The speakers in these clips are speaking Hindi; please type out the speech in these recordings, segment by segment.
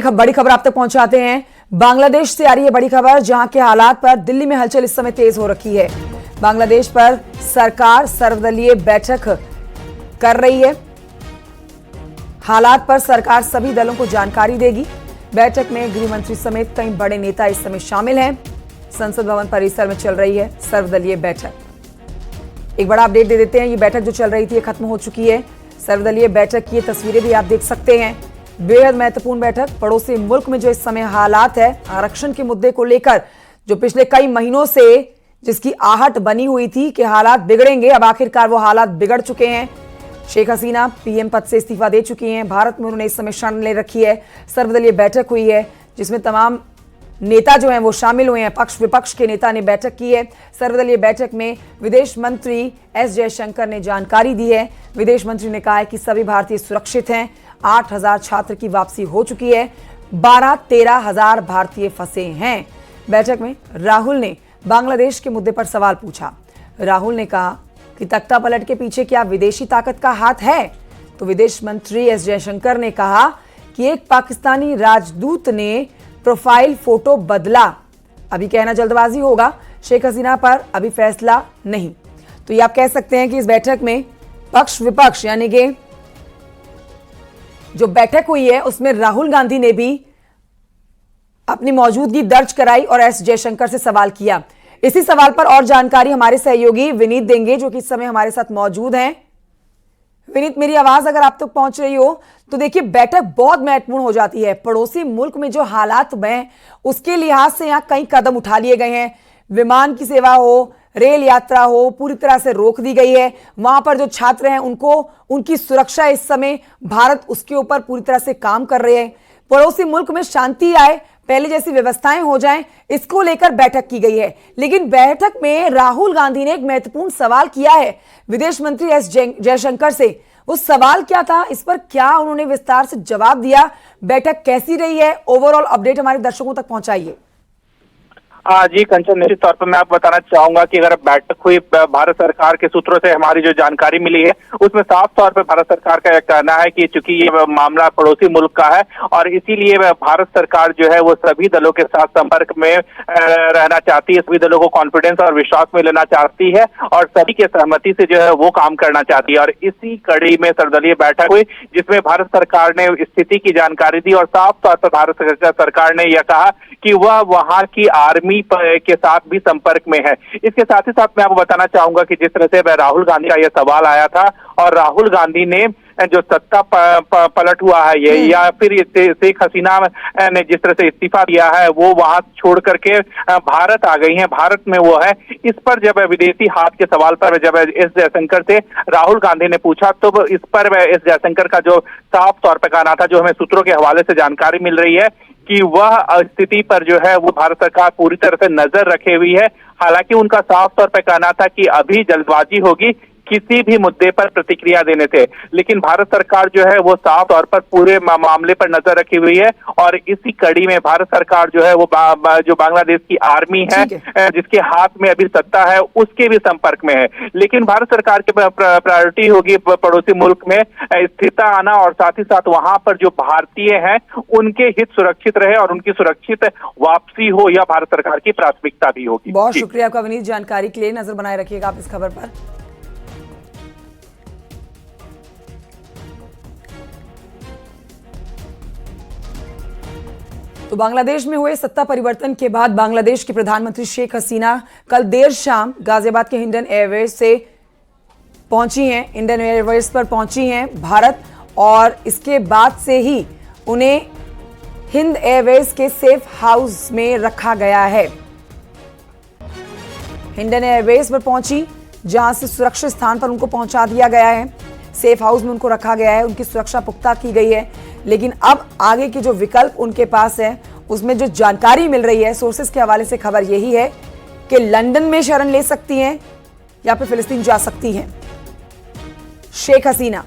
बड़ी खबर आप तक पहुंचाते हैं। बांग्लादेश से आ रही है बड़ी खबर, जहां के हालात पर दिल्ली में हलचल इस समय तेज हो रखी है। बांग्लादेश पर सरकार सर्वदलीय बैठक कर रही है। हालात पर सरकार सभी दलों को जानकारी देगी। बैठक में गृह मंत्री समेत कई बड़े नेता इस समय शामिल हैं। संसद भवन परिसर में चल रही है सर्वदलीय बैठक। एक बड़ा अपडेट दे देते हैं, ये बैठक जो चल रही थी खत्म हो चुकी है। सर्वदलीय बैठक की तस्वीरें भी आप देख सकते हैं। बेहद महत्वपूर्ण बैठक। पड़ोसी मुल्क में जो इस समय हालात है आरक्षण के मुद्दे को लेकर, जो पिछले कई महीनों से जिसकी आहट बनी हुई थी कि हालात बिगड़ेंगे, अब आखिरकार वो हालात बिगड़ चुके हैं। शेख हसीना पीएम पद से इस्तीफा दे चुकी हैं। भारत में उन्होंने इस समय शरण ले रखी है। सर्वदलीय बैठक हुई है जिसमें तमाम नेता जो हैं वो शामिल हुए हैं। पक्ष विपक्ष के नेता ने बैठक की है। सर्वदलीय बैठक में विदेश मंत्री एस जयशंकर ने जानकारी दी है। विदेश मंत्री ने कहा है कि सभी भारतीय सुरक्षित हैं। 8,000 छात्र की वापसी हो चुकी है। 12-13 हजार भारतीय फंसे हैं। बैठक में राहुल ने बांग्लादेश के मुद्दे पर सवाल पूछा। राहुल ने कहा कि तख्ता पलट के पीछे क्या विदेशी ताकत का हाथ है? तो विदेश मंत्री एस जयशंकर ने कहा कि एक पाकिस्तानी राजदूत ने प्रोफाइल फोटो बदला। अभी कहना जल्दबाजी होगा, शेख हसीना पर अभी फैसला नहीं। तो ये आप कह सकते हैं कि इस बैठक में पक्ष विपक्ष यानी कि जो बैठक हुई है उसमें राहुल गांधी ने भी अपनी मौजूदगी दर्ज कराई और एस जयशंकर से सवाल किया। इसी सवाल पर और जानकारी हमारे सहयोगी विनीत देंगे, जो कि इस समय हमारे साथ मौजूद हैं। विनीत, मेरी आवाज अगर आप तक पहुंच रही हो तो देखिए, बैठक बहुत महत्वपूर्ण हो जाती है। पड़ोसी मुल्क में जो हालात हैं उसके लिहाज से यहां कई कदम उठा लिए गए हैं। विमान की सेवा हो, रेल यात्रा हो, पूरी तरह से रोक दी गई है। वहां पर जो छात्र हैं उनको उनकी सुरक्षा इस समय भारत उसके ऊपर पूरी तरह से काम कर रहे हैं। पड़ोसी मुल्क में शांति आए, पहले जैसी व्यवस्थाएं हो जाएं, इसको लेकर बैठक की गई है। लेकिन बैठक में राहुल गांधी ने एक महत्वपूर्ण सवाल किया है विदेश मंत्री एस जयशंकर से। वो सवाल क्या था, इस पर क्या उन्होंने विस्तार से जवाब दिया? बैठक कैसी रही है? ओवरऑल अपडेट हमारे दर्शकों तक पहुंचाइए। जी कंचन, निश्चित तौर पर मैं आपको बताना चाहूंगा कि अगर बैठक हुई भारत सरकार के सूत्रों से हमारी जो जानकारी मिली है उसमें साफ तौर पर भारत सरकार का यह कहना है कि चूंकि ये मामला पड़ोसी मुल्क का है और इसीलिए भारत सरकार जो है वो सभी दलों के साथ संपर्क में रहना चाहती है, सभी दलों को कॉन्फिडेंस और विश्वास में लेना चाहती है और सभी के सहमति से जो है वो काम करना चाहती है। और इसी कड़ी में सर्वदलीय बैठक हुई जिसमें भारत सरकार ने स्थिति की जानकारी दी और साफ तौर पर भारत सरकार ने यह कहा कि वह वहां की आर्मी के साथ भी संपर्क में है। इसके साथ ही साथ मैं आपको बताना चाहूंगा कि जिस तरह से राहुल गांधी का यह सवाल आया था और राहुल गांधी ने जो सत्ता पलट हुआ है ये या फिर शेख हसीना ने जिस तरह से इस्तीफा दिया है वो वहां छोड़ करके भारत आ गई हैं, भारत में वो है, इस पर जब विदेशी हाथ के सवाल पर जब एस जयशंकर से राहुल गांधी ने पूछा तो इस पर एस जयशंकर का जो साफ तौर पर कहना था, जो हमें सूत्रों के हवाले से जानकारी मिल रही है कि वह स्थिति पर जो है वो भारत सरकार पूरी तरह से नजर रखे हुई है। हालांकि उनका साफ तौर पर कहना था कि अभी जल्दबाजी होगी किसी भी मुद्दे पर प्रतिक्रिया देने से, लेकिन भारत सरकार जो है वो साफ तौर पर पूरे मामले पर नजर रखी हुई है और इसी कड़ी में भारत सरकार जो है वो जो बांग्लादेश की आर्मी है जिसके हाथ में अभी सत्ता है उसके भी संपर्क में है। लेकिन भारत सरकार की प्रायोरिटी होगी पड़ोसी मुल्क में स्थिरता आना और साथ ही साथ वहां पर जो भारतीय हैं उनके हित सुरक्षित रहे और उनकी सुरक्षित वापसी हो, यह भारत सरकार की प्राथमिकता भी होगी। बहुत शुक्रिया आपका विनीत, जानकारी के लिए। नजर बनाए रखिएगा आप इस खबर पर। तो बांग्लादेश में हुए सत्ता परिवर्तन के बाद बांग्लादेश के प्रधानमंत्री शेख हसीना कल देर शाम गाजियाबाद के हिंडन एयरवेज से पहुंची हैं, इंडियन एयरवेज पर पहुंची हैं भारत, और इसके बाद से ही उन्हें हिंद एयरवेज के सेफ हाउस में रखा गया है। हिंडन एयरवेज पर पहुंची, जहां से सुरक्षित स्थान पर उनको पहुंचा दिया गया है। सेफ हाउस में उनको रखा गया है, उनकी सुरक्षा पुख्ता की गई है। लेकिन अब आगे के जो विकल्प उनके पास है उसमें जो जानकारी मिल रही है सोर्सेस के हवाले से, खबर यही है कि लंदन में शरण ले सकती हैं या फिर फिलिस्तीन जा सकती हैं शेख हसीना।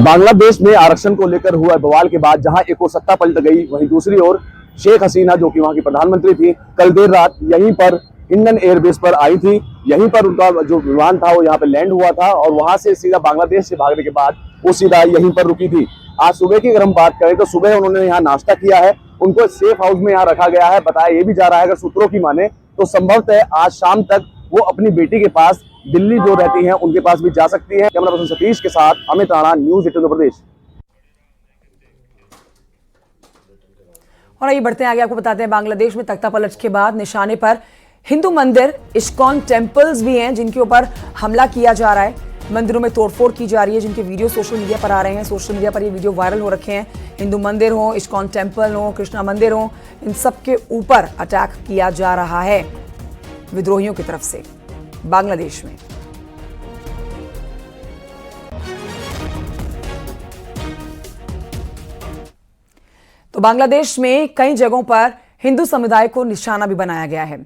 बांग्लादेश में आरक्षण को लेकर हुआ बवाल के बाद जहां एक ओर सत्ता पलट गई, वहीं दूसरी ओर शेख हसीना जो कि वहां की प्रधानमंत्री थी, कल देर रात यहीं पर हिंडन एयरबेस पर आई थी। यहीं पर उनका जो विमान था वो यहाँ पे लैंड हुआ था और वहां से सीधा बांग्लादेश से भागने के बाद वो सीधा यहीं पर रुकी थी। आज सुबह की अगर हम बात करें तो सुबह उन्होंने यहाँ नाश्ता किया है, उनको सेफ हाउस में यहाँ रखा गया है। बताया ये भी जा रहा है, अगर सूत्रों की माने तो संभवतः आज शाम तक वो अपनी बेटी के पास दिल्ली जो रहती हैं उनके पास भी जा सकती है। कैमरा पर्सन सतीश के साथ अमित राणा, न्यूज 18 उत्तर प्रदेश। और आइए बढ़ते हैं आगे, आपको बताते हैं बांग्लादेश में तख्ता पलट के बाद निशाने पर हिंदू मंदिर, इस्कॉन टेम्पल्स भी हैं जिनके ऊपर हमला किया जा रहा है। मंदिरों में तोड़फोड़ की जा रही है, जिनके वीडियो सोशल मीडिया पर आ रहे हैं। सोशल मीडिया पर ये वीडियो वायरल हो रखे हैं। हिंदू मंदिर हो, इस्कॉन टेम्पल हो, कृष्णा मंदिर हो, इन सब के ऊपर अटैक किया जा रहा है विद्रोहियों की तरफ से बांग्लादेश में। तो बांग्लादेश में कई जगहों पर हिंदू समुदाय को निशाना भी बनाया गया है।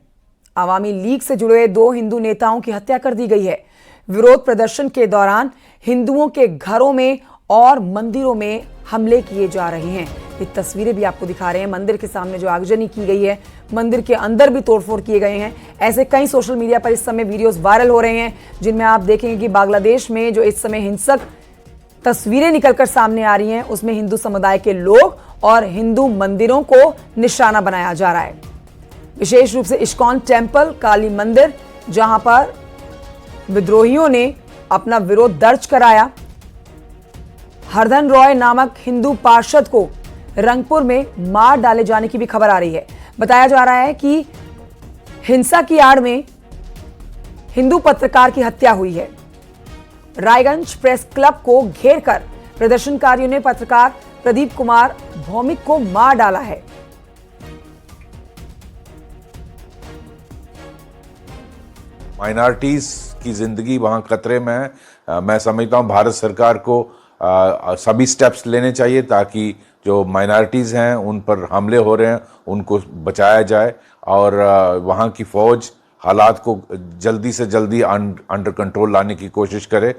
आवामी लीग से जुड़े 2 हिंदू नेताओं की हत्या कर दी गई है। विरोध प्रदर्शन के दौरान हिंदुओं के घरों में और मंदिरों में हमले किए जा रहे हैं। ये तस्वीरें भी आपको दिखा रहे हैं। मंदिर के सामने जो आगजनी की गई है, मंदिर के अंदर भी तोड़फोड़ किए गए हैं। ऐसे कई सोशल मीडिया पर इस समय वीडियोस वायरल हो रहे हैं, जिनमें आप देखेंगे कि बांग्लादेश में जो इस समय हिंसक तस्वीरें निकलकर सामने आ रही हैं, उसमें हिंदू समुदाय के लोग और हिंदू मंदिरों को निशाना बनाया जा रहा है। विशेष रूप से इस्कॉन टेम्पल, काली मंदिर, जहां पर विद्रोहियों ने अपना विरोध दर्ज कराया। हरधन रॉय नामक हिंदू पार्षद को रंगपुर में मार डाले जाने की भी खबर आ रही है। बताया जा रहा है कि हिंसा की आड़ में हिंदू पत्रकार की हत्या हुई है। रायगंज प्रेस क्लब को घेरकर प्रदर्शनकारियों ने पत्रकार प्रदीप कुमार भौमिक को मार डाला है। माइनॉरिटीज की जिंदगी वहां खतरे में है। मैं समझता हूं भारत सरकार को सभी स्टेप्स लेने चाहिए ताकि जो माइनॉरिटीज हैं उन पर हमले हो रहे हैं उनको बचाया जाए और वहां की फौज हालात को जल्दी से जल्दी अंडर कंट्रोल लाने की कोशिश करे।